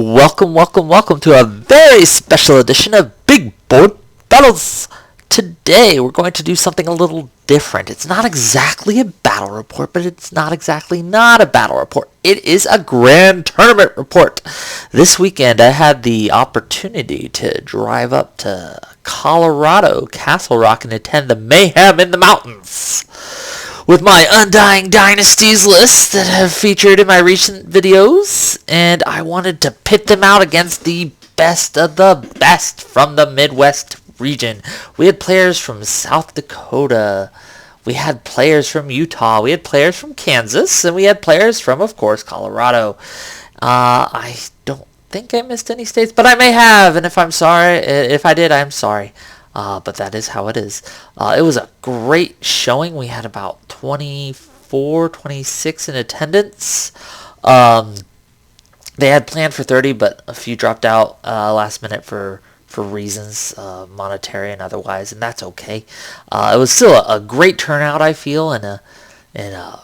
Welcome to a very special edition of Big Board Battles. Today we're going to do something a little different. It's not exactly a battle report, but it's not exactly not a battle report. It is a grand tournament report. This weekend I had the opportunity to drive up to Colorado, Castle Rock, and attend the Mayhem in the mountains with my Undying Dynasties list that have featured in my recent videos, and I wanted to pit them out against the best of the best from the Midwest region. We had players from South Dakota, we had players from Utah, we had players from Kansas, and we had players from, of course, Colorado. I don't think I missed any states, but I may have, and if I did, I'm sorry. But that is how it is. It was a great showing. We had about 26 in attendance. They had planned for 30, but a few dropped out last minute for reasons, monetary and otherwise, and that's okay. It was still a great turnout, I feel, and a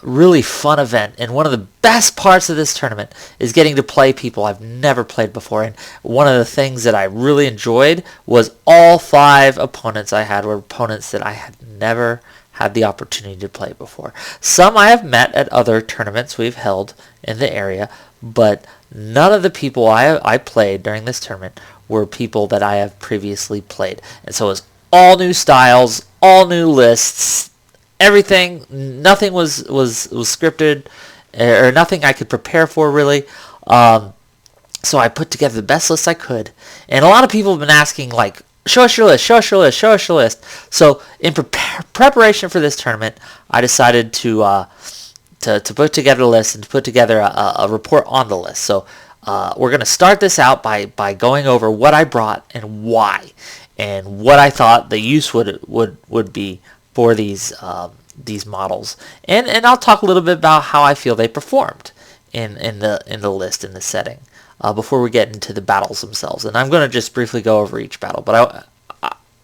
really fun event. And one of the best parts of this tournament is getting to play people I've never played before. And one of the things that I really enjoyed was all 5 opponents I had were opponents that I had never had the opportunity to play before. Some I have met at other tournaments we've held in the area, but none of the people I played during this tournament were people that I have previously played. And so it was all new styles, all new lists, everything. Nothing was scripted, or nothing I could prepare for, really. So I put together the best list I could. And a lot of people have been asking, like, show us your list, show us your list, show us your list. So in preparation for this tournament, I decided to put together a list and to put together a report on the list. So we're going to start this out by going over what I brought and why, and what I thought the use would be for these models, and I'll talk a little bit about how I feel they performed in the list, in the setting, before we get into the battles themselves. And I'm going to just briefly go over each battle, but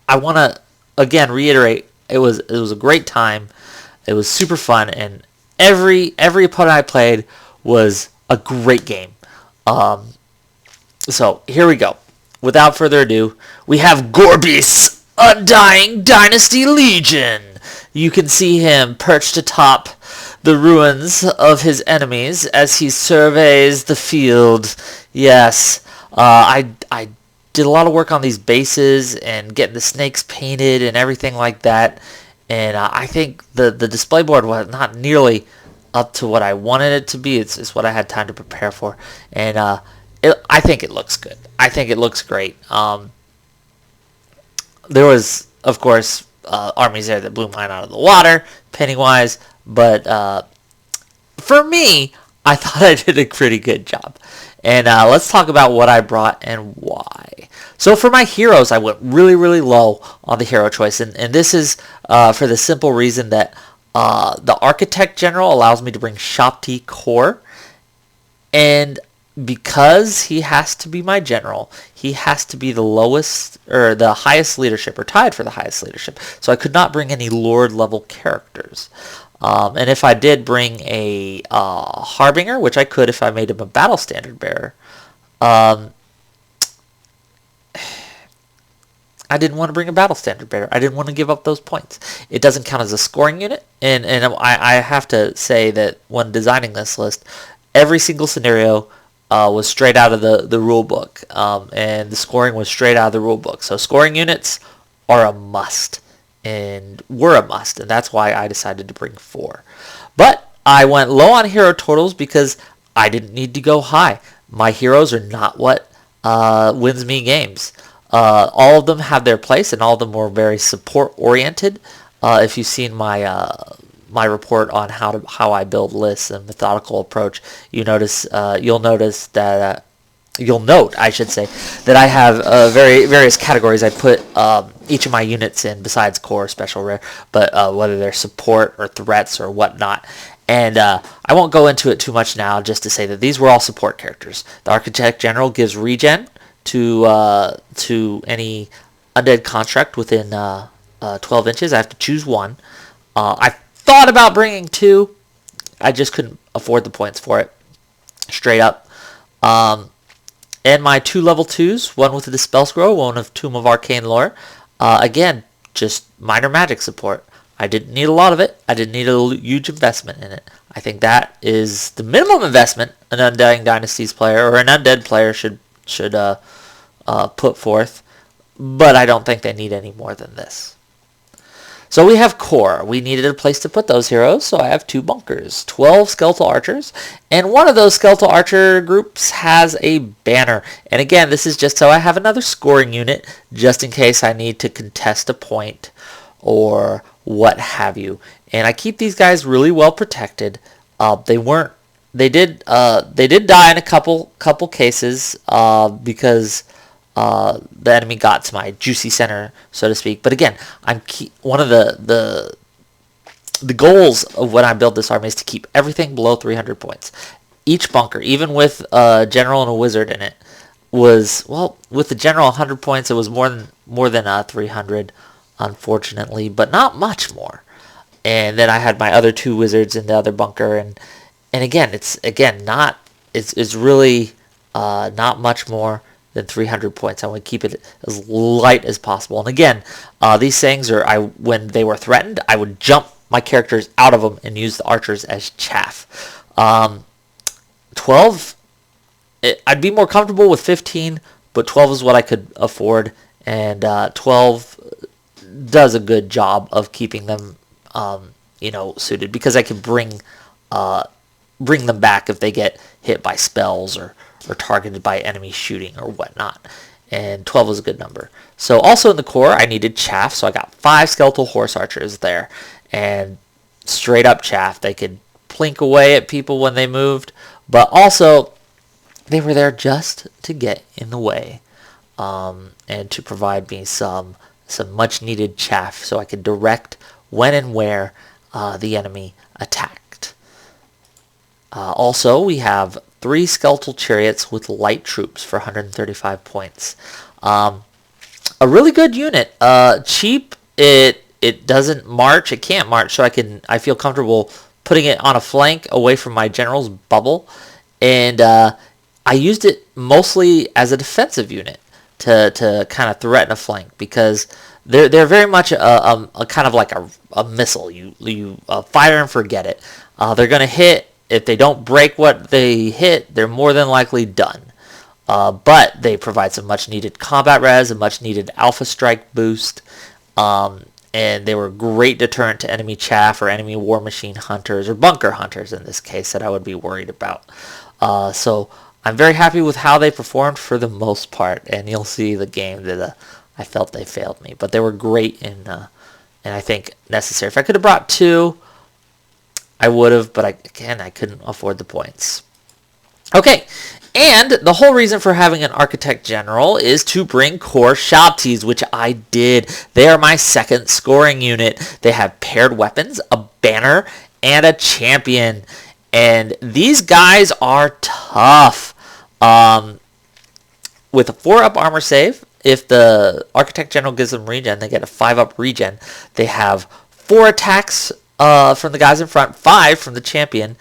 I want to again reiterate it was a great time. It was super fun, and every opponent I played was a great game. So here we go. Without further ado, we have Gorebeast's Undying Dynasty Legion. You can see him perched atop the ruins of his enemies as he surveys the field. Yes, I did a lot of work on these bases and getting the snakes painted and everything like that. And I think the display board was not nearly up to what I wanted it to be. It's what I had time to prepare for. And I think it looks good. I think it looks great. There was, of course, armies there that blew mine out of the water, painting-wise, but for me, I thought I did a pretty good job. And let's talk about what I brought and why. So for my heroes, I went really, really low on the hero choice, and this is for the simple reason that the Architect General allows me to bring Shopti Core, and because he has to be my general, he has to be the lowest or the highest leadership, or tied for the highest leadership. So I could not bring any Lord level characters. And if I did bring a Harbinger, which I could if I made him a battle standard bearer, I didn't want to bring a battle standard bearer. I didn't want to give up those points. It doesn't count as a scoring unit, and I have to say that when designing this list, every single scenario was straight out of the rule book, and the scoring was straight out of the rule book. So scoring units are a must, and were a must, and that's why I decided to bring 4. But I went low on hero totals because I didn't need to go high. My heroes are not what wins me games. All of them have their place, and all of them were very support oriented. If you've seen my report on how I build lists and methodical approach, you'll note, I should say, that I have various categories I put each of my units in, besides core, special, rare, but whether they're support or threats or whatnot. And I won't go into it too much now, just to say that these were all support characters. The Architect General gives regen to any undead construct within 12 inches. I have to choose one. I thought about bringing 2. I just couldn't afford the points for it, straight up. And my 2 level 2s, one with the Dispel Scroll, one with Tomb of Arcane Lore. Again, just minor magic support. I didn't need a lot of it. I didn't need a huge investment in it. I think that is the minimum investment an Undying Dynasties player or an Undead player should put forth. But I don't think they need any more than this. So we have core. We needed a place to put those heroes, so I have 2 bunkers, 12 skeletal archers, and one of those skeletal archer groups has a banner. And again, this is just so I have another scoring unit, just in case I need to contest a point or what have you. And I keep these guys really well protected. They did die in a couple cases because the enemy got to my juicy center, so to speak. But again, one of the goals of when I build this army is to keep everything below 300 points. Each bunker, even with a general and a wizard in it, was, well, with the general 100 points, it was more than 300, unfortunately, but not much more. And then I had my other 2 wizards in the other bunker, and again, it's really not much more than 300 points. I want to keep it as light as possible. And again, these things when they were threatened, I would jump my characters out of them and use the archers as chaff. 12, I'd be more comfortable with 15, but 12 is what I could afford, and 12 does a good job of keeping them, suited, because I can bring them back if they get hit by spells or targeted by enemy shooting or whatnot. And 12 is a good number. So also in the core, I needed chaff, so I got 5 skeletal horse archers there. And straight up chaff. They could plink away at people when they moved, but also they were there just to get in the way and to provide me some much needed chaff so I could direct when and where the enemy attacked. Also, we have 3 skeletal chariots with light troops for 135 points. A really good unit. Cheap. It doesn't march. It can't march, so I feel comfortable putting it on a flank away from my general's bubble. And I used it mostly as a defensive unit to kind of threaten a flank, because they're very much a kind of like a missile. You fire and forget it. They're going to hit. If they don't break what they hit, they're more than likely done. But they provide some much needed combat res, a much needed alpha strike boost, and they were a great deterrent to enemy chaff or enemy war machine hunters or bunker hunters in this case that I would be worried about. So I'm very happy with how they performed for the most part, and you'll see the game that I felt they failed me, but they were great and I think necessary. If I could have brought 2, I would have, but I couldn't afford the points. Okay, and the whole reason for having an Architect General is to bring core Shabtis, which I did. They are my second scoring unit. They have paired weapons, a banner, and a champion. And these guys are tough. With a 4-up armor save, if the Architect General gives them regen, they get a 5-up regen. They have 4 attacks from the guys in front, 5 from the champion,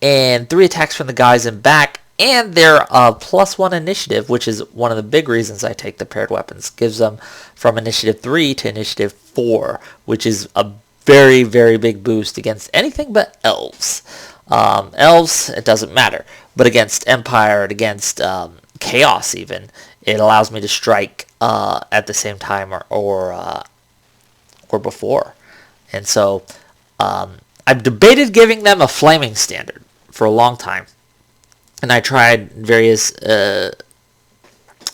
and 3 attacks from the guys in back, and they're +1 initiative, which is one of the big reasons I take the paired weapons. Gives them from initiative 3 to initiative 4, which is a very, very big boost against anything but elves. Elves, it doesn't matter, but against Empire and against Chaos even, it allows me to strike at the same time or before. And so I've debated giving them a flaming standard for a long time, and I tried various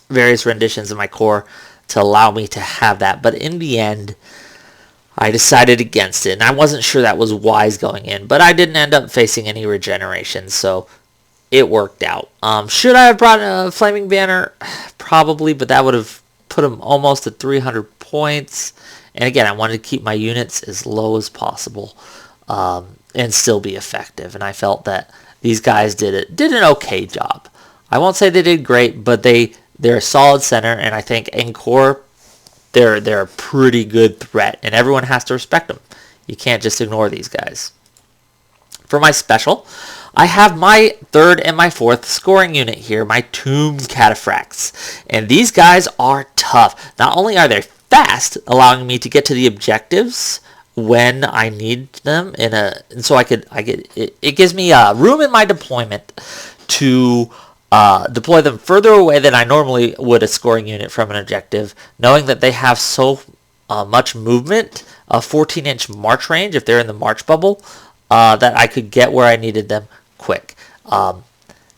renditions of my core to allow me to have that, but in the end I decided against it, and I wasn't sure that was wise going in, but I didn't end up facing any regeneration, so it worked out. Should I have brought a flaming banner? Probably, but that would have put them almost at 300 points. And again, I wanted to keep my units as low as possible and still be effective. And I felt that these guys did an okay job. I won't say they did great, but they're a solid center, and I think in core they're a pretty good threat, and everyone has to respect them. You can't just ignore these guys. For my special, I have my third and my fourth scoring unit here, my Tomb Cataphracts. And these guys are tough. Not only are they fast, allowing me to get to the objectives when I need them and so it gives me room in my deployment to deploy them further away than I normally would a scoring unit from an objective, knowing that they have so much movement, a 14-inch march range if they're in the march bubble, that I could get where I needed them quick.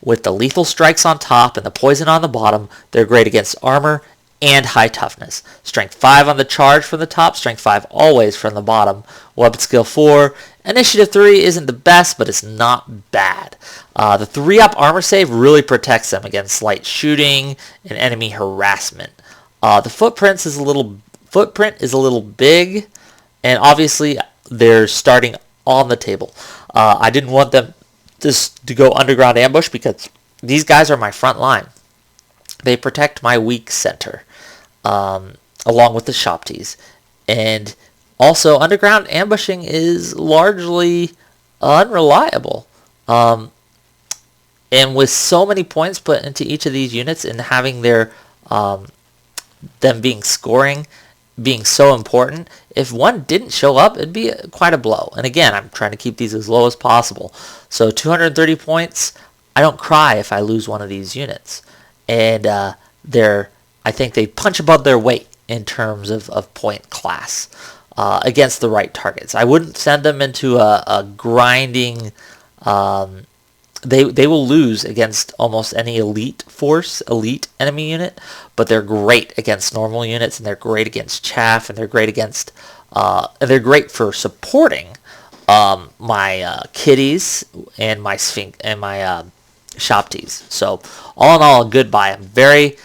With the lethal strikes on top and the poison on the bottom, they're great against armor and high toughness. Strength 5 on the charge from the top, strength 5 always from the bottom. Weapon skill 4. Initiative 3 isn't the best, but it's not bad. The 3-up armor save really protects them against light shooting and enemy harassment. The footprint is a little big, and obviously they're starting on the table. I didn't want them to go underground ambush because these guys are my front line. They protect my weak center, along with the shop tees. And also, underground ambushing is largely unreliable. And with so many points put into each of these units and having their them being so important, if one didn't show up, it'd be quite a blow. And again, I'm trying to keep these as low as possible. So 230 points, I don't cry if I lose one of these units. And I think they punch above their weight in terms of point class against the right targets. I wouldn't send them into a grinding. They will lose against almost any elite enemy unit, but they're great against normal units, and they're great against chaff, and they're great against they're great for supporting my kitties and my sphinx and my shop tees. So all in all, a good buy. I'm very,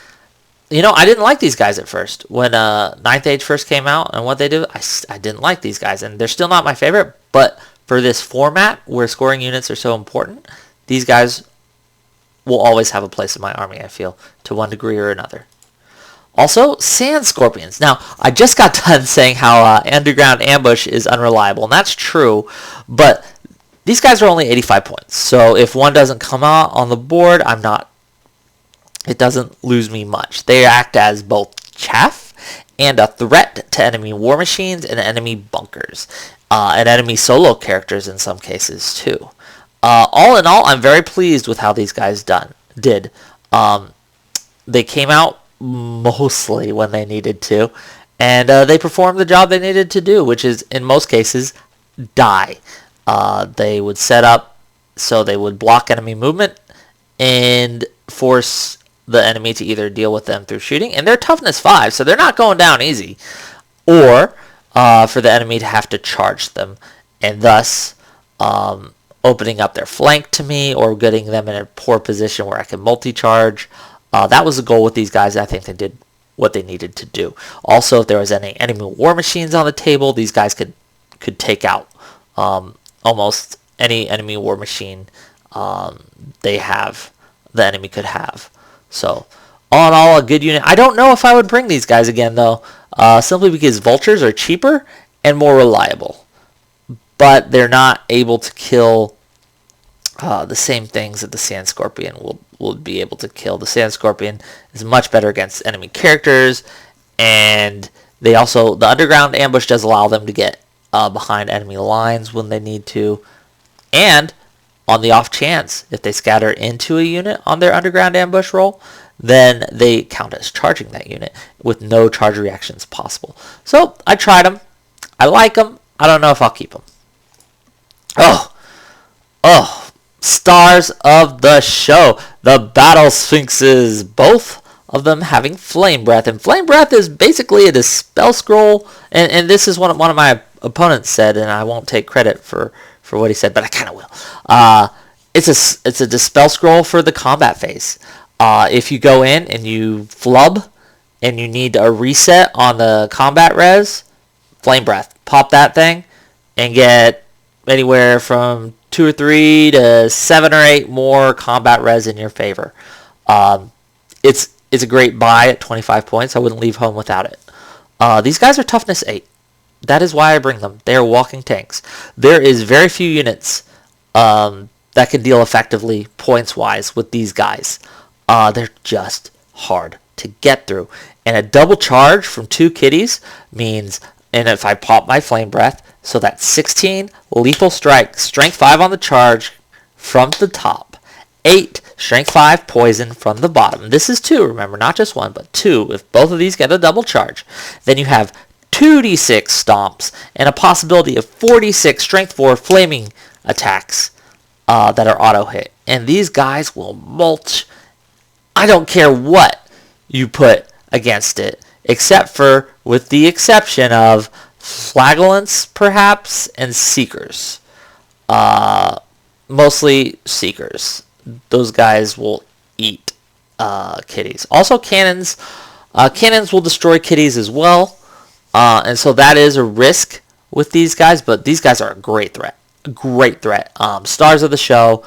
I didn't like these guys at first when Ninth Age first came out and what they do. I didn't like these guys, and they're still not my favorite. But for this format where scoring units are so important, these guys will always have a place in my army, I feel, to one degree or another. Also, Sand Scorpions. Now, I just got done saying how underground ambush is unreliable, and that's true, but these guys are only 85 points. So if one doesn't come out on the board, it doesn't lose me much. They act as both chaff and a threat to enemy war machines and enemy bunkers, and enemy solo characters in some cases too. All in all, I'm very pleased with how these guys did. They came out mostly when they needed to, and they performed the job they needed to do, which is, in most cases, die. They would set up so they would block enemy movement and force the enemy to either deal with them through shooting, and they're toughness 5, so they're not going down easy, or for the enemy to have to charge them, and thus opening up their flank to me or getting them in a poor position where I can multi-charge. That was the goal with these guys. I think they did what they needed to do. Also, if there was any enemy war machines on the table, these guys could take out almost any enemy war machine the enemy could have. So, all in all, a good unit. I don't know if I would bring these guys again, though, simply because vultures are cheaper and more reliable. But they're not able to kill the same things that the Sand Scorpion will be able to kill. The Sand Scorpion is much better against enemy characters, and the underground ambush does allow them to get behind enemy lines when they need to, and on the off chance, if they scatter into a unit on their underground ambush roll, then they count as charging that unit with no charge reactions possible. So I tried them. I like them. I don't know if I'll keep them. Oh, stars of the show. The Battle Sphinxes, both of them having Flame Breath. And Flame Breath is basically a Dispel Scroll. And this is what one of my opponents said, and I won't take credit for what he said, but I kind of will. It's a Dispel Scroll for the combat phase. If you go in and you flub and you need a reset on the combat res, Flame Breath. Pop that thing and get anywhere from 2 or 3 to 7 or 8 more combat res in your favor. It's a great buy at 25 points. I wouldn't leave home without it. These guys are toughness 8. That is why I bring them. They are walking tanks. There is very few units that that can deal effectively points-wise with these guys. They're just hard to get through. And a double charge from 2 kitties means, and if I pop my flame breath, so that's 16 lethal strike, strength 5 on the charge from the top, 8 strength 5 poison from the bottom. This is 2, remember, not just 1, but 2. If both of these get a double charge, then you have 2d6 stomps and a possibility of 4d6 strength 4 flaming attacks that are auto hit. And these guys will mulch. I don't care what you put against it, except for, with the exception of flagellants, perhaps, and seekers. Mostly seekers. Those guys will eat kitties. Also, cannons. Cannons will destroy kitties as well, and so that is a risk with these guys. But these guys are a great threat. A great threat. Stars of the show.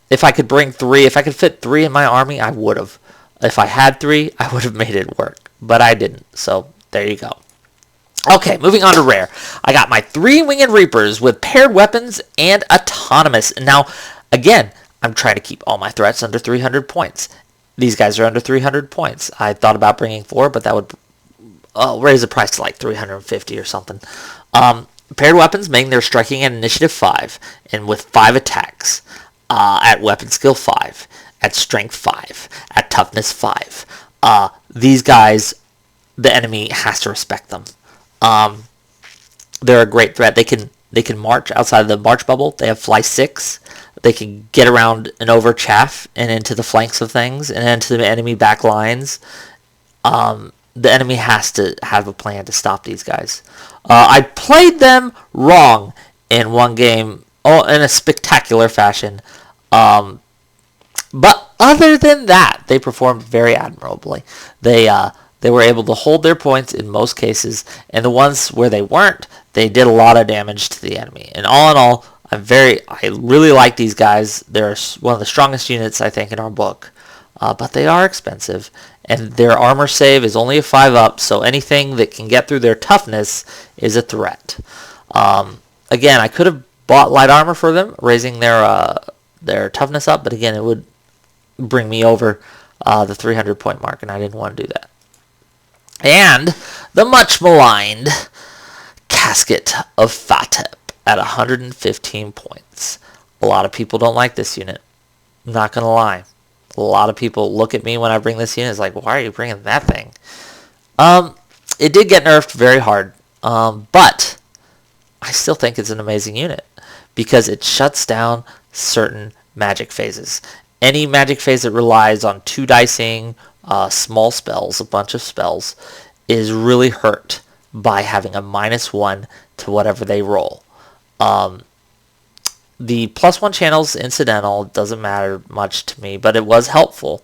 If I could bring 3, if I could fit 3 in my army, I would have. If I had 3, I would have made it work. But I didn't. So there you go. Okay, moving on to rare. I got my 3 Winged Reapers with paired weapons and autonomous. Now, again, I'm trying to keep all my threats under 300 points. These guys are under 300 points. I thought about bringing 4, but that would raise the price to like 350 or something. Paired weapons, making their striking at initiative 5, and with 5 attacks. At weapon skill 5, at strength 5, at toughness 5. These guys, the enemy has to respect them. They're a great threat. They can march outside of the march bubble. They have fly 6. They can get around and over chaff and into the flanks of things and into the enemy back lines. The enemy has to have a plan to stop these guys. I played them wrong in one game, in a spectacular fashion. But other than that, they performed very admirably. They were able to hold their points in most cases, and the ones where they weren't, they did a lot of damage to the enemy. And all in all, I really like these guys. They're one of the strongest units, I think, in our book. But they are expensive, and their armor save is only a 5 up, so anything that can get through their toughness is a threat. Again, I could have bought light armor for them, raising their toughness up, but again, it would bring me over the 300 point mark, and I didn't want to do that. And the much maligned Casket of Fatep at 115 points. A lot of people don't like this unit. I'm not going to lie. A lot of people look at me when I bring this unit. It's like, why are you bringing that thing? It did get nerfed very hard, but I still think it's an amazing unit because it shuts down certain magic phases. Any magic phase that relies on 2 dicing, small spells, a bunch of spells, is really hurt by having a -1 to whatever they roll. The +1 channel's incidental, doesn't matter much to me, but it was helpful.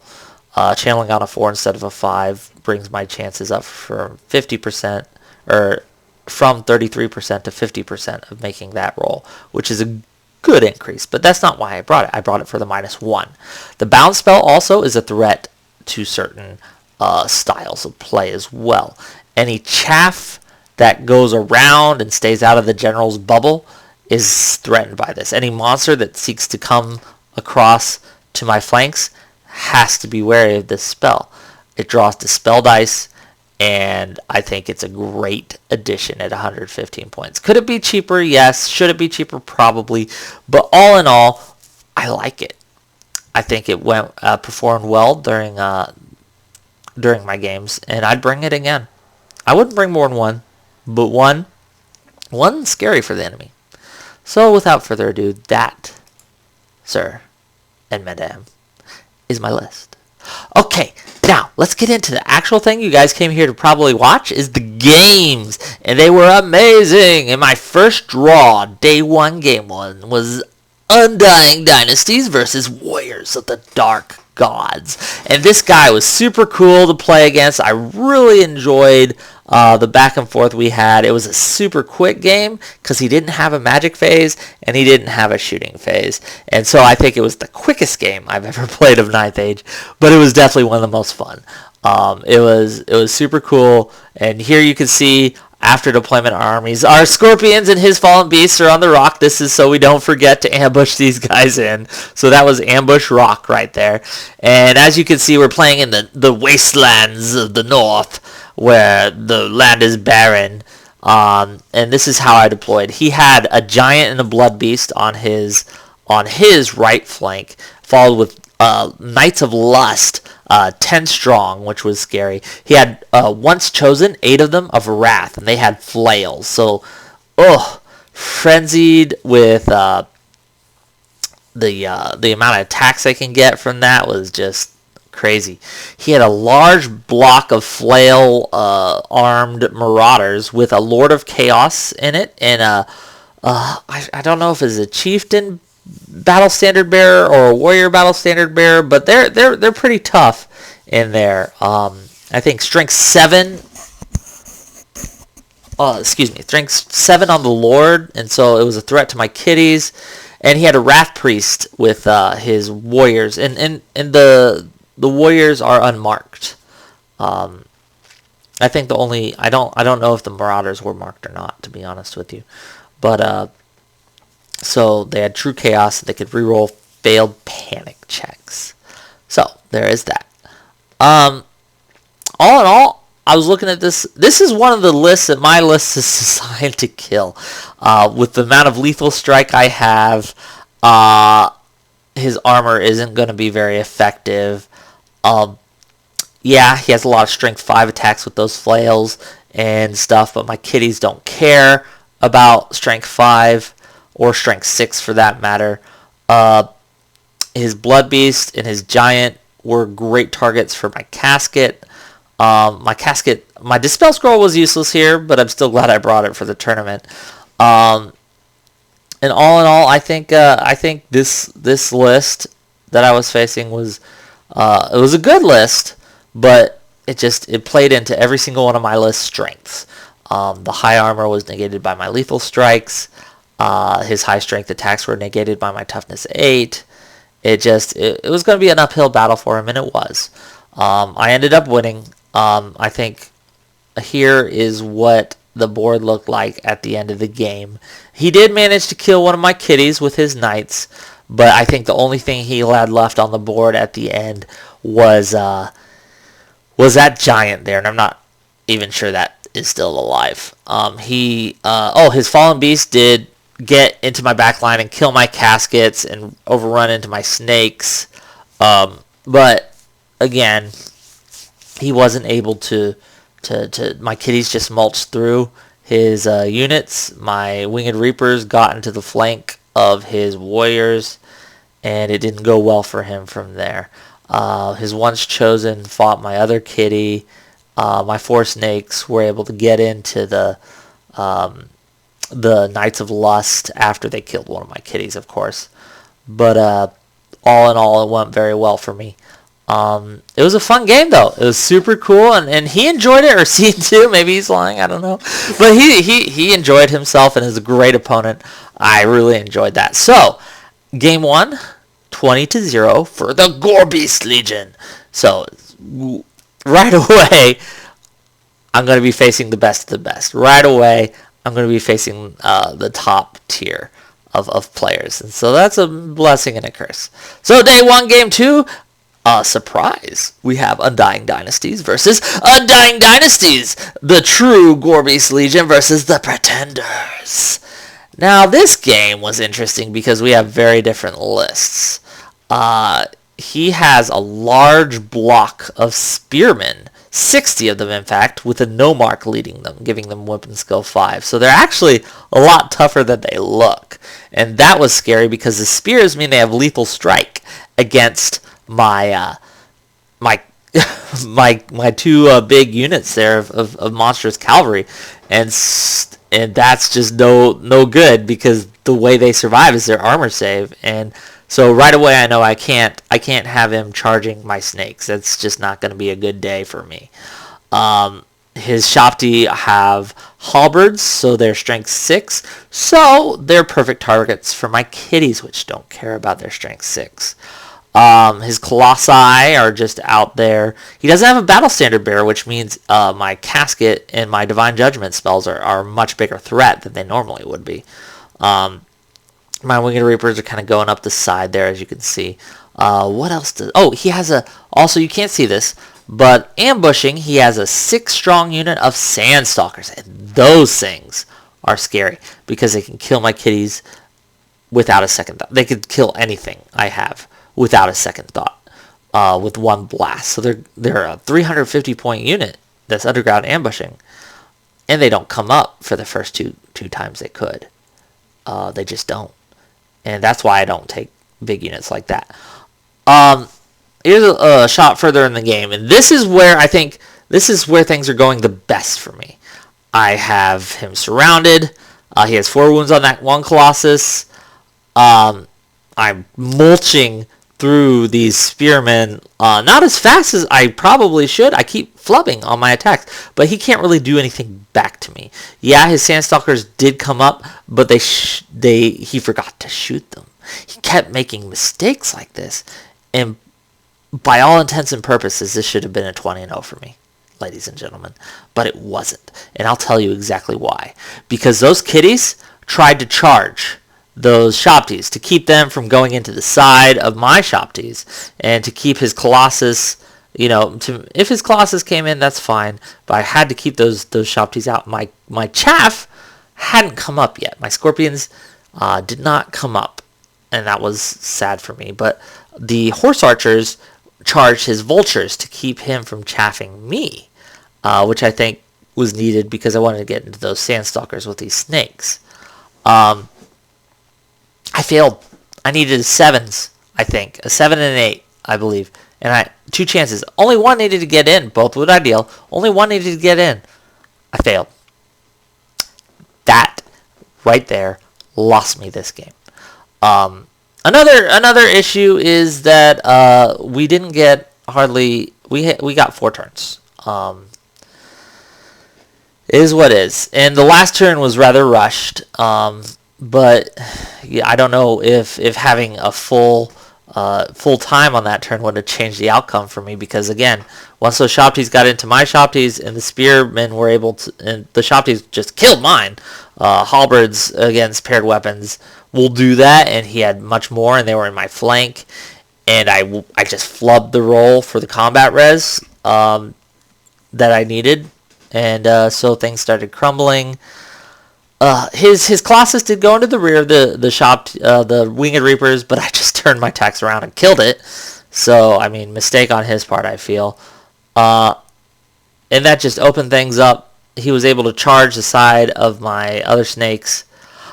Channeling on a 4 instead of a 5 brings my chances up from 50%, or from 33% to 50% of making that roll, which is a good increase, but that's not why I brought it. I brought it for the -1. The bound spell also is a threat to certain styles of play as well. Any chaff that goes around and stays out of the general's bubble is threatened by this. Any monster that seeks to come across to my flanks has to be wary of this spell. It draws dispel dice, and I think it's a great addition at 115 points. Could it be cheaper? Yes. Should it be cheaper? Probably. But all in all, I like it. I think it performed well during my games, and I'd bring it again. I wouldn't bring more than one, but one's scary for the enemy. So without further ado, that, sir, and Mayhem, is my list. Okay, now let's get into the actual thing you guys came here to probably watch, is the games, and they were amazing. And my first draw, day 1, game 1, was Undying Dynasties versus Warriors of the Dark Gods. And this guy was super cool to play against. I really enjoyed the back and forth we had. It was a super quick game because he didn't have a magic phase and he didn't have a shooting phase. And so I think it was the quickest game I've ever played of 9th Age, but it was definitely one of the most fun. It was super cool, and here you can see after deployment armies. Our scorpions and his fallen beasts are on the rock. This is so we don't forget to ambush these guys in. So that was ambush rock right there. And as you can see, we're playing in the wastelands of the north, where the land is barren. And this is how I deployed. He had a giant and a blood beast on his right flank, followed with Knights of Lust, 10 strong, which was scary. He had once chosen 8 of them of wrath, and they had flails. So, frenzied with the amount of attacks they can get from that was just crazy. He had a large block of flail armed marauders with a Lord of Chaos in it, and I don't know if it's a chieftain battle standard bearer or a warrior battle standard bearer, but they're pretty tough in there. I think strength 7 strength 7 on the Lord, and so it was a threat to my kitties. And he had a Wrath Priest with his warriors, and the warriors are unmarked. I think I don't know if the marauders were marked or not, to be honest with you, but so they had true chaos. They could reroll failed panic checks. So there is that. All in all, I was looking at this. This is one of the lists that my list is designed to kill. With the amount of lethal strike I have, his armor isn't going to be very effective. Yeah, he has a lot of strength 5 attacks with those flails and stuff, but my kitties don't care about strength 5 or strength 6 for that matter. His blood beast and his giant were great targets for my casket. My dispel scroll was useless here, but I'm still glad I brought it for the tournament. And all in all, I think this list that I was facing was it was a good list, but it played into every single one of my list strengths. The high armor was negated by my lethal strikes. His high strength attacks were negated by my toughness 8. It was going to be an uphill battle for him, and it was. I ended up winning. I think here is what the board looked like at the end of the game. He did manage to kill one of my kitties with his knights, but I think the only thing he had left on the board at the end was that giant there, and I'm not even sure that is still alive. His fallen beast did get into my back line and kill my caskets and overrun into my snakes, but again, he wasn't able to my kitties just mulched through his units. My winged reapers got into the flank of his warriors, and it didn't go well for him from there. His once chosen fought my other kitty. My 4 snakes were able to get into the Knights of Lust after they killed one of my kitties, of course. But all in all, it went very well for me. It was a fun game, though. It was super cool, and he enjoyed it, or seemed to. Maybe he's lying, I don't know. But he enjoyed himself and is a great opponent. I really enjoyed that. So, game 1, 20-0 for the Gorebeast Legion. So, right away, I'm going to be facing the best of the best. Right away, I'm going to be facing the top tier of players. And so that's a blessing and a curse. So day 1, game 2, surprise. We have Undying Dynasties versus Undying Dynasties. The true Gorebeast Legion versus the Pretenders. Now this game was interesting because we have very different lists. He has a large block of spearmen, 60 of them in fact, with a no mark leading them, giving them weapon skill 5. So they're actually a lot tougher than they look. And that was scary because the spears mean they have lethal strike against my my 2 big units there of monstrous cavalry. And that's just no good because the way they survive is their armor save. And so right away I know I can't have him charging my snakes. That's just not going to be a good day for me. His Shopti have halberds, so they're strength 6. So they're perfect targets for my kitties, which don't care about their strength 6. His colossi are just out there. He doesn't have a battle standard bearer, which means my casket and my divine judgment spells are a much bigger threat than they normally would be. My winged reapers are kind of going up the side there, as you can see. What else does... Oh, he has a... Also, you can't see this, but ambushing, he has a 6 strong unit of sandstalkers. And those things are scary because they can kill my kitties without a second thought. They could kill anything I have without a second thought with one blast. So they're a 350 point unit that's underground ambushing, and they don't come up for the first two times they could. They just don't, and that's why I don't take big units like that. Here's a shot further in the game, and this is where I think things are going the best for me. I have him surrounded. He has 4 wounds on that one Colossus. I'm mulching through these spearmen, not as fast as I probably should. I keep flubbing on my attacks, but he can't really do anything back to me. Yeah, his sandstalkers did come up, but he forgot to shoot them. He kept making mistakes like this, and by all intents and purposes, this should have been a 20-0 for me, ladies and gentlemen, but it wasn't, and I'll tell you exactly why. Because those kitties tried to charge those Shopties to keep them from going into the side of my Shopties, and to keep his Colossus, if his Colossus came in, that's fine, but I had to keep those Shopties out. My chaff hadn't come up yet. My Scorpions did not come up, and that was sad for me, but the Horse Archers charged his Vultures to keep him from chaffing me, which I think was needed because I wanted to get into those Sandstalkers with these snakes. I failed. I needed 7s, I think. A 7 and an 8, I believe. And I 2 chances. Only one needed to get in. Both would ideal. Only one needed to get in. I failed. That right there lost me this game. Another issue is that we didn't get hardly... We got 4 turns. It is what is. And the last turn was rather rushed. But yeah, I don't know if having a full time on that turn would have changed the outcome for me, because again, once those Shopties got into my Shopties and the Spearmen were able to, and the Shopties just killed mine. Halberds against paired weapons will do that, and he had much more, and they were in my flank, and I just flubbed the roll for the combat res that I needed, and so things started crumbling. His Colossus did go into the rear of the Winged Reapers, but I just turned my attacks around and killed it. So, I mean, mistake on his part, I feel. And that just opened things up. He was able to charge the side of my other snakes.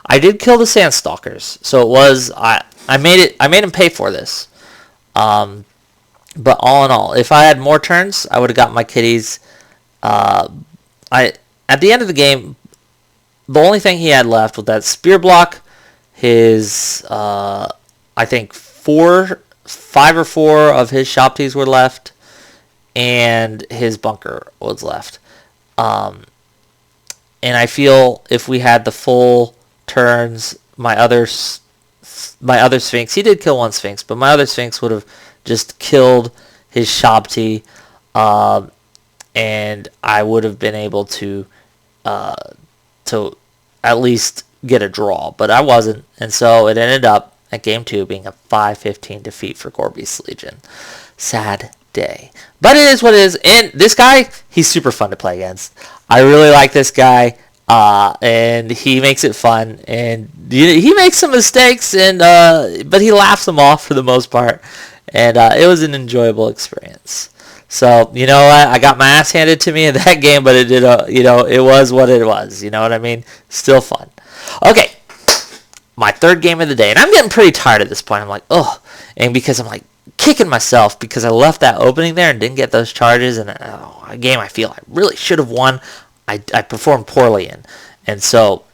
I did kill the Sandstalkers, so it was I made him pay for this. But all in all, if I had more turns, I would have got my kitties. At the end of the game, the only thing he had left was that spear block, his, I think 5 or 4 of his Shopties were left, and his bunker was left. And I feel if we had the full turns, my other Sphinx, he did kill one Sphinx, but my other Sphinx would have just killed his Shoptie, and I would have been able to at least get a draw, but I wasn't, and so it ended up at game 2 being a 5-15 defeat for Gorebeast Legion. Sad day, but it is what it is. And this guy, he's super fun to play against. I really like this guy, and he makes it fun, and he makes some mistakes, and but he laughs them off for the most part, and it was an enjoyable experience. So, you know what? I got my ass handed to me in that game, but it did, it was what it was. You know what I mean? Still fun. Okay, my 3rd game of the day, and I'm getting pretty tired at this point. I'm like, ugh, and because I'm like kicking myself because I left that opening there and didn't get those charges, and a game I feel I really should have won. I performed poorly in, and so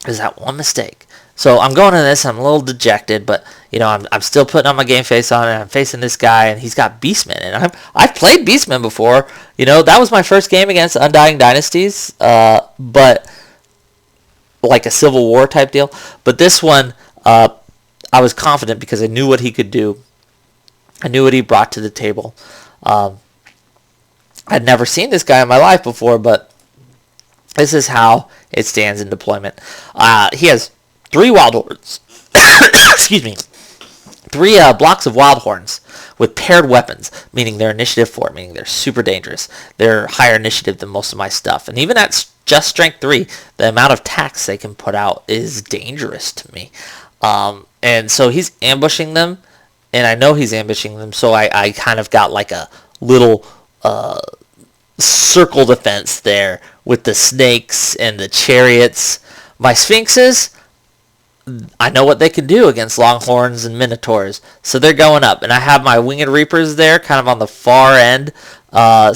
there's that one mistake. So I'm going into this, I'm a little dejected, but I'm still putting on my game face on, and I'm facing this guy, and he's got Beastmen, and I've played Beastmen before. That was my first game against Undying Dynasties, but like a Civil War type deal. But this one, I was confident because I knew what he could do, I knew what he brought to the table. I'd never seen this guy in my life before, but this is how it stands in deployment. He has 3 wild horns. Excuse me. 3 blocks of wild horns with paired weapons, meaning they're initiative 4, meaning they're super dangerous. They're higher initiative than most of my stuff. And even at just strength 3, the amount of attacks they can put out is dangerous to me. And so he's ambushing them, and I know he's ambushing them, so I kind of got like a little circle defense there with the snakes and the chariots. My sphinxes, I know what they can do against longhorns and minotaurs, so they're going up. And I have my winged reapers there kind of on the far end,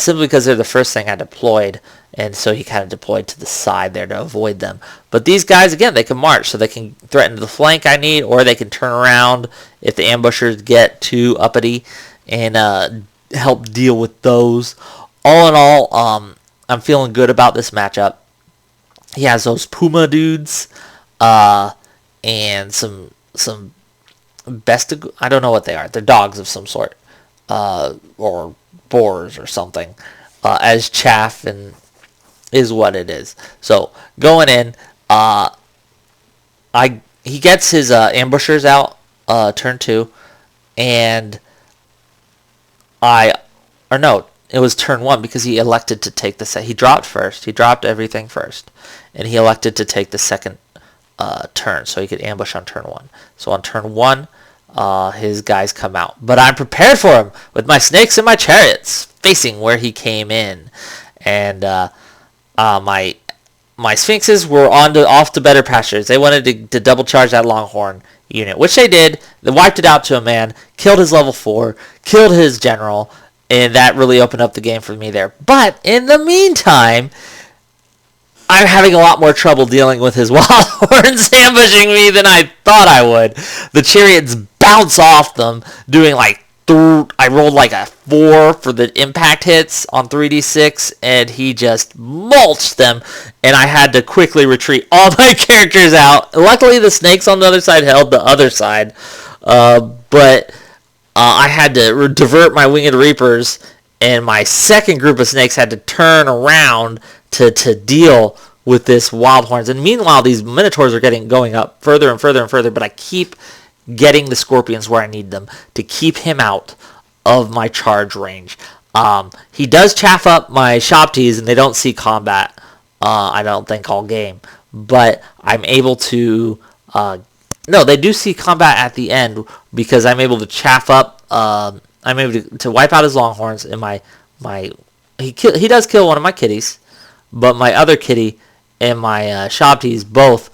simply because they're the first thing I deployed, and so he kind of deployed to the side there to avoid them. But these guys, again, they can march, so they can threaten the flank I need, or they can turn around if the ambushers get too uppity and help deal with those. All in all, I'm feeling good about this matchup. He has those puma dudes, and some best, I don't know what they are. They're dogs of some sort, or boars or something, as chaff, and is what it is. So going in, he gets his ambushers out turn 2, and it was turn 1 because he elected to take the set. He dropped first. He dropped everything first, and he elected to take the second turn, so he could ambush on turn 1. So on turn 1, his guys come out, but I'm prepared for him with my snakes and my chariots facing where he came in, and my sphinxes were off to better pastures. They wanted to double charge that longhorn unit, which they did. They wiped it out to a man, killed his level 4, killed his general, and that really opened up the game for me there. But in the meantime, I'm having a lot more trouble dealing with his wild horns ambushing me than I thought I would. The chariots bounce off them, doing like I rolled like a 4 for the impact hits on 3d6, and he just mulched them, and I had to quickly retreat all my characters out. Luckily, the snakes on the other side held the other side, but I had to divert my winged reapers, and my second group of snakes had to turn around to deal with this wild horns. And meanwhile, these minotaurs are going up further and further and further, but I keep getting the scorpions where I need them to keep him out of my charge range. He does chaff up my Shopties, and they don't see combat, I don't think, all game. But I'm able to... no, they do see combat at the end, because I'm able to chaff up... I'm able to wipe out his longhorns, and he does kill one of my kitties, but my other kitty and my Shopties both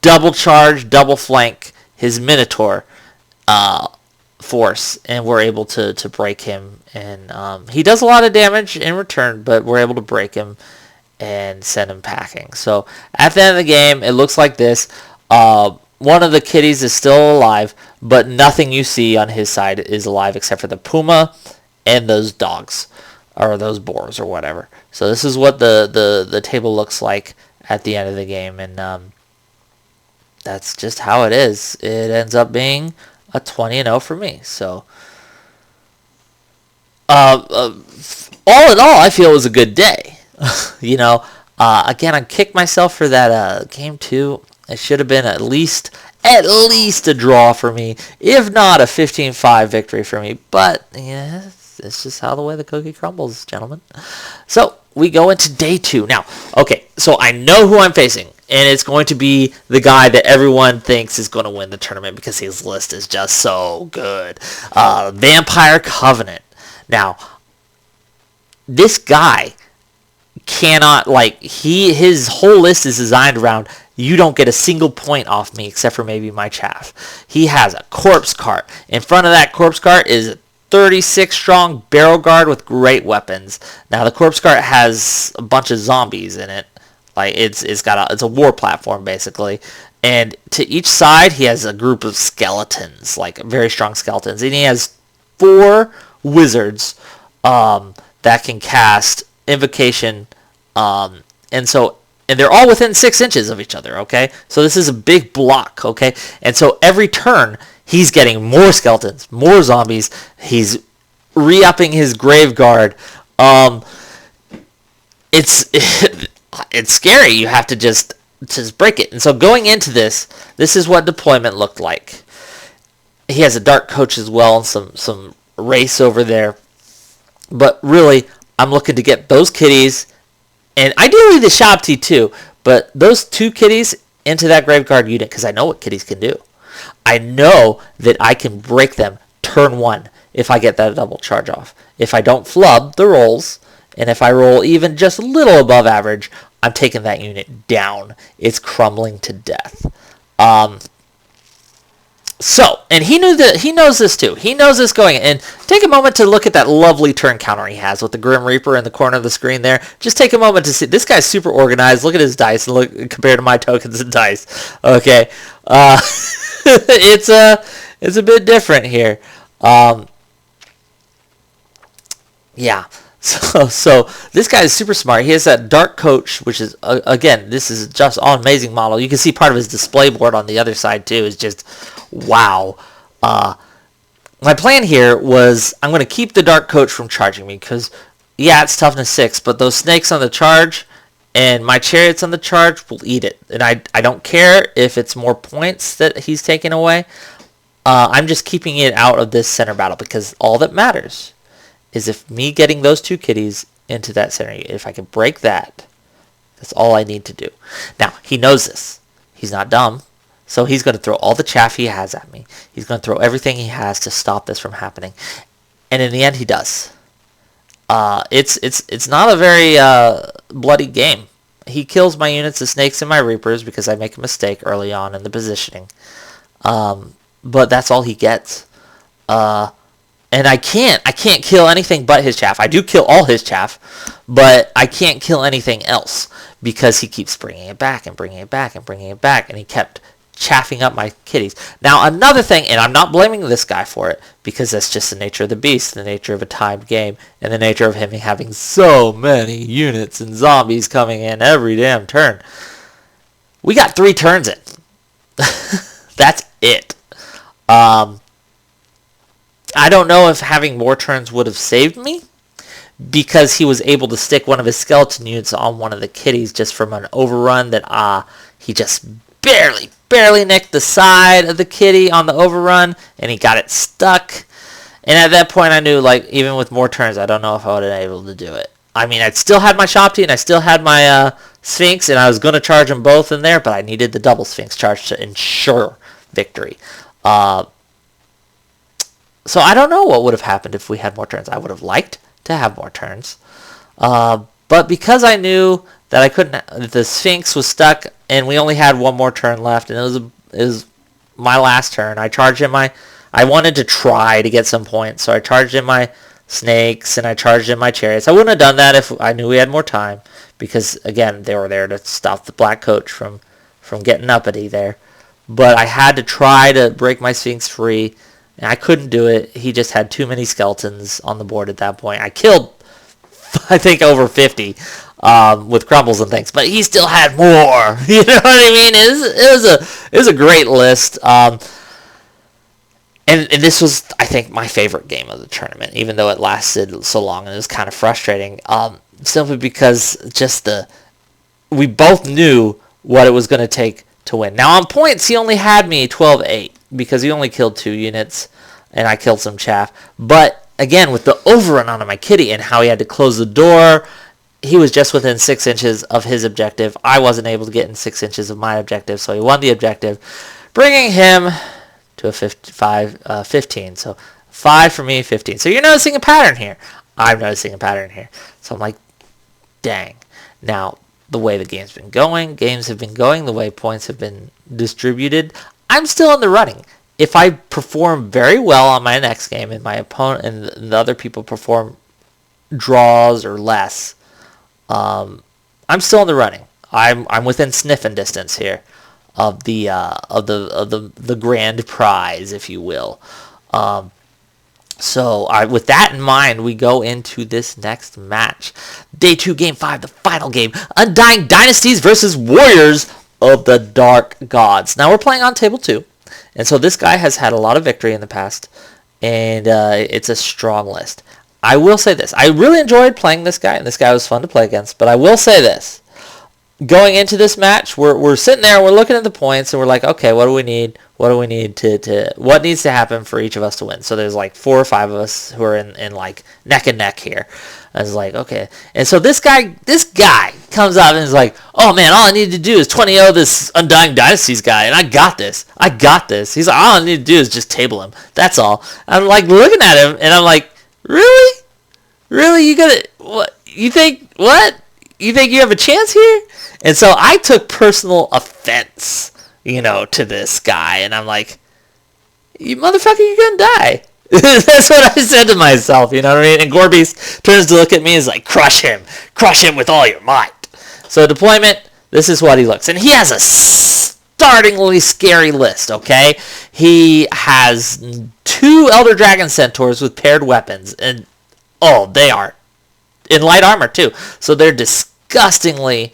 double charge, double flank his minotaur force, and we're able to break him. And he does a lot of damage in return, but we're able to break him and send him packing. So at the end of the game, it looks like this. One of the kitties is still alive, but nothing you see on his side is alive except for the puma and those dogs, or those boars, or whatever. So this is what the table looks like at the end of the game, and that's just how it is. It ends up being a 20-0 for me. So all in all, I feel it was a good day. Again, I kicked myself for that game 2. It should have been at least a draw for me, if not a 15-5 victory for me. But yeah, it's just how the way the cookie crumbles, gentlemen. So we go into day 2 now. Okay, so I know who I'm facing, and it's going to be the guy that everyone thinks is going to win the tournament because his list is just so good. Vampire Covenant. Now, this guy cannot, his whole list is designed around, you don't get a single point off me except for maybe my chaff. He has a corpse cart. In front of that corpse cart is a 36 strong barrel guard with great weapons. Now the corpse cart has a bunch of zombies in it. It's a war platform basically. And to each side he has a group of skeletons, very strong skeletons. And he has 4 wizards that can cast invocation, and they're all within 6 inches of each other, okay? So this is a big block, okay? And so every turn, he's getting more skeletons, more zombies. He's re-upping his grave guard. It's it's scary. You have to just break it. And so going into this is what deployment looked like. He has a dark coach as well, and some race over there. But really, I'm looking to get those kitties, and ideally the Shabti too, but those 2 kitties into that Graveguard unit, because I know what kitties can do. I know that I can break them turn 1 if I get that double charge off. If I don't flub the rolls, and if I roll even just a little above average, I'm taking that unit down. It's crumbling to death. And he knows this too. He knows this going in. And take a moment to look at that lovely turn counter he has with the Grim Reaper in the corner of the screen there. Just take a moment to see. This guy's super organized. Look at his dice and look compared to my tokens and dice. Okay. It's a bit different here. Yeah. So this guy is super smart. He has that dark coach, which is, again, this is just an amazing model. You can see part of his display board on the other side too. Is just wow. My plan here was I'm going to keep the dark coach from charging me because, yeah, it's toughness 6, but those snakes on the charge and my chariots on the charge will eat it. And I don't care if it's more points that he's taking away. I'm just keeping it out of this center battle because all that matters is if me getting those 2 kitties into that center, if I can break that, that's all I need to do. Now, he knows this. He's not dumb. So he's going to throw all the chaff he has at me. He's going to throw everything he has to stop this from happening. And in the end, he does. It's not a very bloody game. He kills my units, the snakes and my reapers, because I make a mistake early on in the positioning. But that's all he gets. And I can't kill anything but his chaff. I do kill all his chaff, but I can't kill anything else because he keeps bringing it back and bringing it back and bringing it back, and he kept chaffing up my kitties. Now, another thing, and I'm not blaming this guy for it, because that's just the nature of the beast, the nature of a timed game, and the nature of him having so many units and zombies coming in every damn turn. We got 3 turns in. That's it. I don't know if having more turns would have saved me, because he was able to stick one of his skeleton units on one of the kitties just from an overrun that he just barely nicked the side of the kitty on the overrun, and he got it stuck. And at that point, I knew, like, even with more turns, I don't know if I would have been able to do it. I mean, I still had my Shabti, and I still had my Sphinx, and I was going to charge them both in there, but I needed the double Sphinx charge to ensure victory. So I don't know what would have happened if we had more turns. I would have liked to have more turns. But because I knew that I couldn't, the Sphinx was stuck, and we only had one more turn left, and it was my last turn. I charged in I wanted to try to get some points, so I charged in my snakes, and I charged in my chariots. I wouldn't have done that if I knew we had more time, because, again, they were there to stop the black coach from getting uppity there. But I had to try to break my Sphinx free, and I couldn't do it. He just had too many skeletons on the board at that point. I killed, I think, over 50 with crumbles and things, but he still had more. You know what I mean? It was a great list. And this was, I think, my favorite game of the tournament, even though it lasted so long and it was kind of frustrating. Simply because we both knew what it was going to take to win. Now, on points, he only had me 12-8 because he only killed 2 units, and I killed some chaff. But, again, with the overrun on my kitty and how he had to close the door, he was just within 6 inches of his objective. I wasn't able to get in 6 inches of my objective, so he won the objective, bringing him to a 15. So 5 for me, 15. So you're noticing a pattern here. I'm noticing a pattern here. So I'm like, dang. Now, the way the games have been going, the way points have been distributed, I'm still in the running. If I perform very well on my next game and my opponent and the other people perform draws or less, I'm still in the running. I'm within sniffing distance here of the grand prize, if you will. So with that in mind, we go into this next match. Day 2, Game 5, the final game. Undying Dynasties versus Warriors of the Dark Gods. Now, we're playing on table 2. And so this guy has had a lot of victory in the past, and it's a strong list. I will say this. I really enjoyed playing this guy, and this guy was fun to play against, but I will say this. Going into this match, we're sitting there, we're looking at the points, and we're like, okay, what do we need? What do we need what needs to happen for each of us to win? So there's like 4 or 5 of us who are in like neck and neck here. I was like, okay. And so this guy comes up and is like, oh man, all I need to do is 20-0 this Undying Dynasties guy, and I got this. He's like, all I need to do is just table him. That's all. I'm like looking at him, and I'm like, really? Really? You gonna, what? You think, what? You think you have a chance here? And so I took personal offense, to this guy. And I'm like, you motherfucker, you're going to die. That's what I said to myself, you know what I mean? And Gorebeast turns to look at me and is like, crush him with all your might. So deployment, this is what he looks. And he has a startlingly scary list, okay? He has 2 Elder Dragon Centaurs with paired weapons. And, they are in light armor too. So they're disgustingly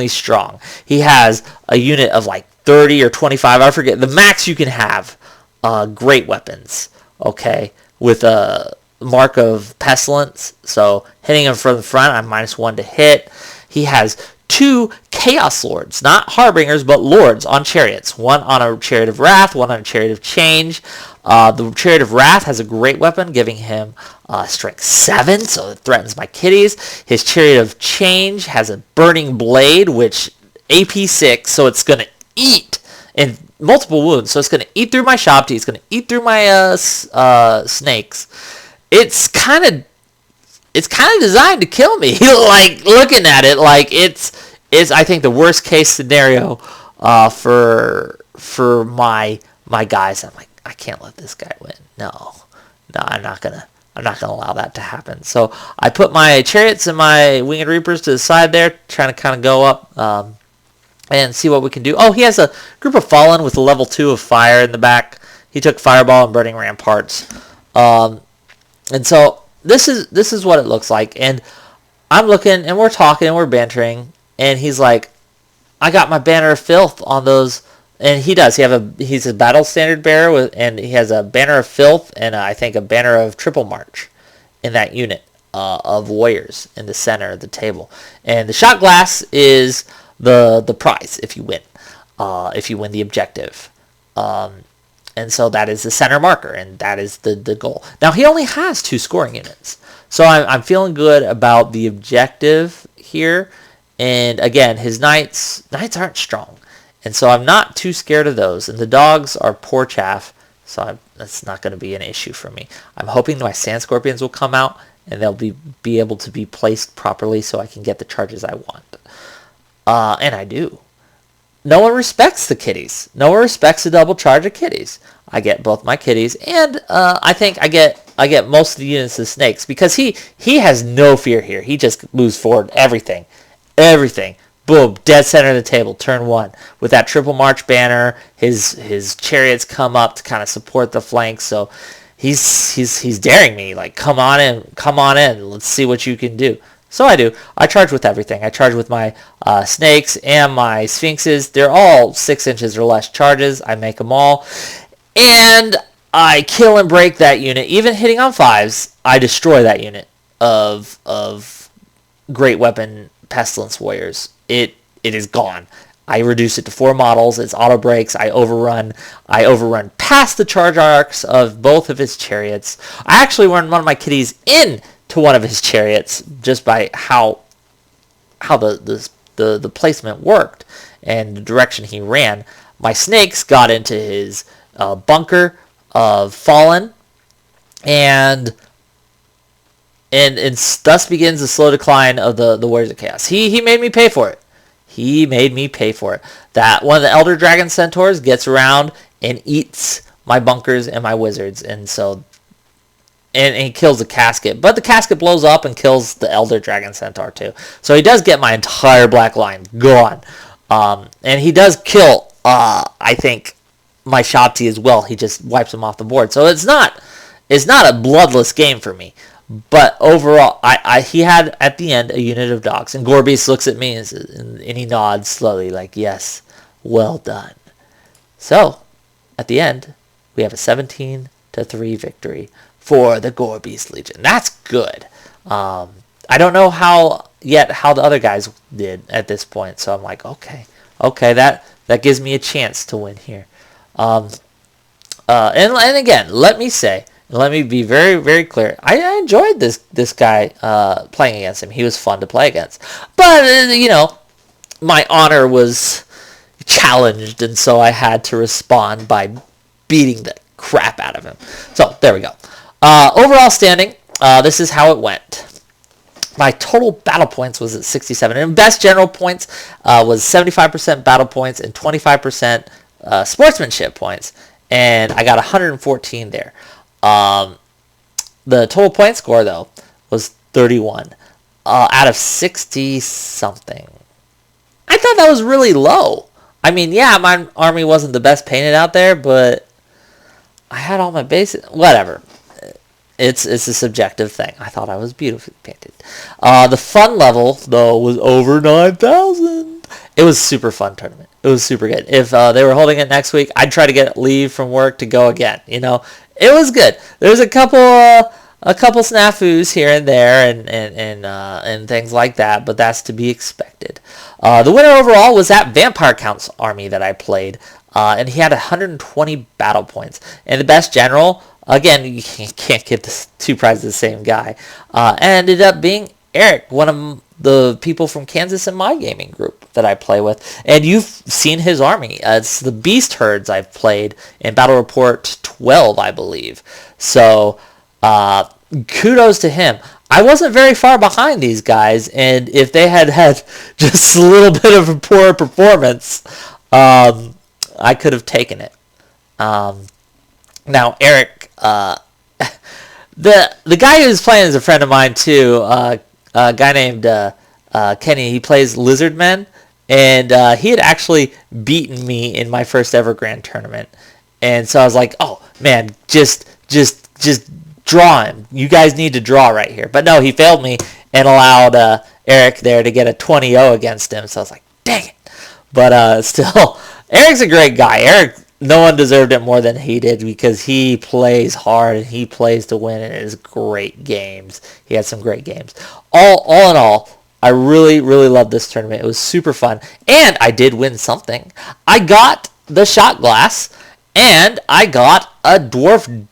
strong. He has a unit of like 30 or 25, I forget. The max you can have great weapons, okay, with a mark of pestilence. So hitting him from the front, I'm -1 to hit. He has 2 Chaos Lords, not Harbingers, but Lords on chariots. One on a Chariot of Wrath, one on a Chariot of Change. The Chariot of Wrath has a great weapon, giving him strength 7, so it threatens my kitties. His Chariot of Change has a Burning Blade, which AP 6, so it's going to eat in multiple wounds. So it's going to eat through my Shabti, it's going to eat through my snakes. It's kind of designed to kill me. Like, looking at it, like it's I think the worst case scenario for my guys. I'm like, I can't let this guy win. No, I'm not gonna allow that to happen. So I put my chariots and my winged reapers to the side there, trying to kind of go up and see what we can do. Oh, he has a group of Fallen with a level 2 of fire in the back. He took Fireball and Burning Ramparts, and so this is what it looks like. And I'm looking, and we're talking, and we're bantering, and he's like, I got my Banner of Filth on those. And he does. He's a battle standard bearer, and he has a Banner of Filth and I think a Banner of Triple March in that unit of warriors in the center of the table. And the shot glass is the prize if you win the objective. And so that is the center marker, and that is the goal. Now he only has 2 scoring units, so I'm feeling good about the objective here. And again, his knights aren't strong. And so I'm not too scared of those. And the dogs are poor chaff, so that's not going to be an issue for me. I'm hoping my Sand Scorpions will come out, and they'll be able to be placed properly so I can get the charges I want. And I do. No one respects the kitties. No one respects the double charge of kitties. I get both my kitties, and I think I get most of the units of snakes, because he has no fear here. He just moves forward everything. Boom, dead center of the table, turn 1. With that Triple March banner, his chariots come up to kind of support the flanks. So he's daring me, like, come on in, let's see what you can do. So I do. I charge with everything. I charge with my snakes and my sphinxes. They're all 6 inches or less charges. I make them all, and I kill and break that unit. Even hitting on 5s, I destroy that unit of great weapon pestilence warriors. It is gone. I reduce it to 4 models. It's auto breaks. I overrun past the charge arcs of both of his chariots. I actually run one of my kitties into one of his chariots just by how the placement worked and the direction he ran. My snakes got into his bunker of Fallen, and thus begins the slow decline of the Warriors of Chaos. He made me pay for it. That one of the Elder Dragon Centaurs gets around and eats my bunkers and my wizards, and so and he kills the casket. But the casket blows up and kills the Elder Dragon Centaur too. So he does get my entire black line gone. And he does kill, I think, my Shabti as well. He just wipes them off the board. So it's not a bloodless game for me. But overall, he had at the end a unit of dogs, and Gorebeast looks at me and he nods slowly, like, yes, well done. So at the end, we have a 17-3 victory for the Gorebeast Legion. That's good. I don't know how the other guys did at this point, so I'm like, okay, that gives me a chance to win here. And again, let me be very, very clear. I enjoyed this guy playing against him. He was fun to play against. But, my honor was challenged, and so I had to respond by beating the crap out of him. So, there we go. Overall standing, this is how it went. My total battle points was at 67. And best general points was 75% battle points and 25% sportsmanship points. And I got 114 there. The total point score, though, was 31 out of 60-something. I thought that was really low. I mean, yeah, my army wasn't the best painted out there, but I had all my bases. Whatever. It's a subjective thing. I thought I was beautifully painted. The fun level, though, was over 9,000. It was a super fun tournament. It was super good. If they were holding it next week, I'd try to get leave from work to go again. It was good. There's a couple snafus here and there and things like that, but that's to be expected. The winner overall was that Vampire Count's army that I played, and he had 120 battle points. And the best general, again, you can't give this two prizes to the same guy, ended up being Eric, one of the people from Kansas in my gaming group that I play with. And you've seen his army. It's the Beast Herds I've played in Battle Report 12, I believe. So, kudos to him. I wasn't very far behind these guys, and if they had just a little bit of a poor performance, I could have taken it. Now, Eric, the guy who's playing is a friend of mine too. A guy named Kenny. He plays Lizardmen, and he had actually beaten me in my first ever grand tournament. And so I was like, oh man, just draw him. You guys need to draw right here. But no, he failed me and allowed Eric there to get a 20-0 against him. So I was like, dang it. But still, Eric's a great guy. Eric, no one deserved it more than he did because he plays hard and he plays to win, and it is great games. He had some great games. All in all, I really, really loved this tournament. It was super fun. And I did win something. I got the shot glass, and I got a dwarf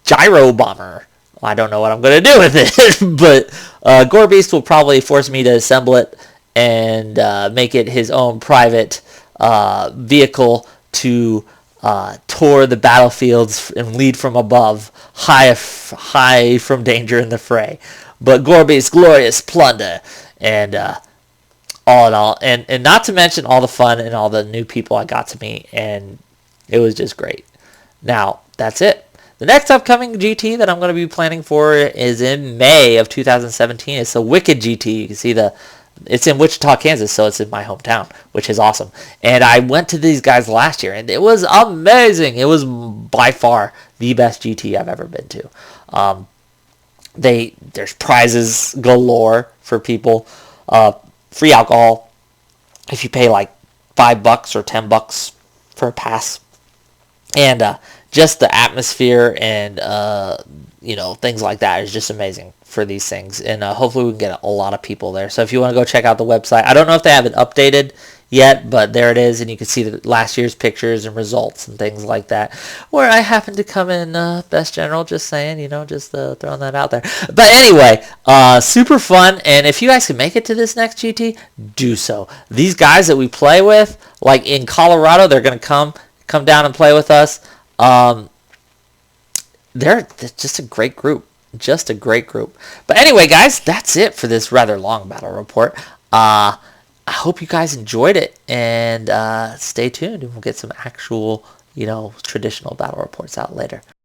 gyro bomber. I don't know what I'm going to do with it, but Gorebeast will probably force me to assemble it and make it his own private vehicle to tour the battlefields and lead from above, high from danger in the fray. But Gorebeast, glorious plunder, and all in all, and not to mention all the fun and all the new people I got to meet, and it was just great. Now, that's it. The next upcoming GT that I'm going to be planning for is in May of 2017. It's a Wicked GT. You can see it's in Wichita, Kansas, so it's in my hometown, which is awesome. And I went to these guys last year, and it was amazing. It was by far the best GT I've ever been to. There's prizes galore for people. Free alcohol if you pay like $5 or $10 for a pass. And just the atmosphere and things like that is just amazing for these things, and hopefully we can get a lot of people there. So if you want to go check out the website, I don't know if they have it updated yet, but there it is, and you can see the last year's pictures and results and things like that, where I happen to come in best general, just saying, just throwing that out there. But anyway, super fun, and if you guys can make it to this next GT, do so. These guys that we play with, like in Colorado, they're going to come down and play with us. They're just a great group. Just a great group. But anyway, guys, that's it for this rather long battle report. I hope you guys enjoyed it, and stay tuned, and we'll get some actual, traditional battle reports out later.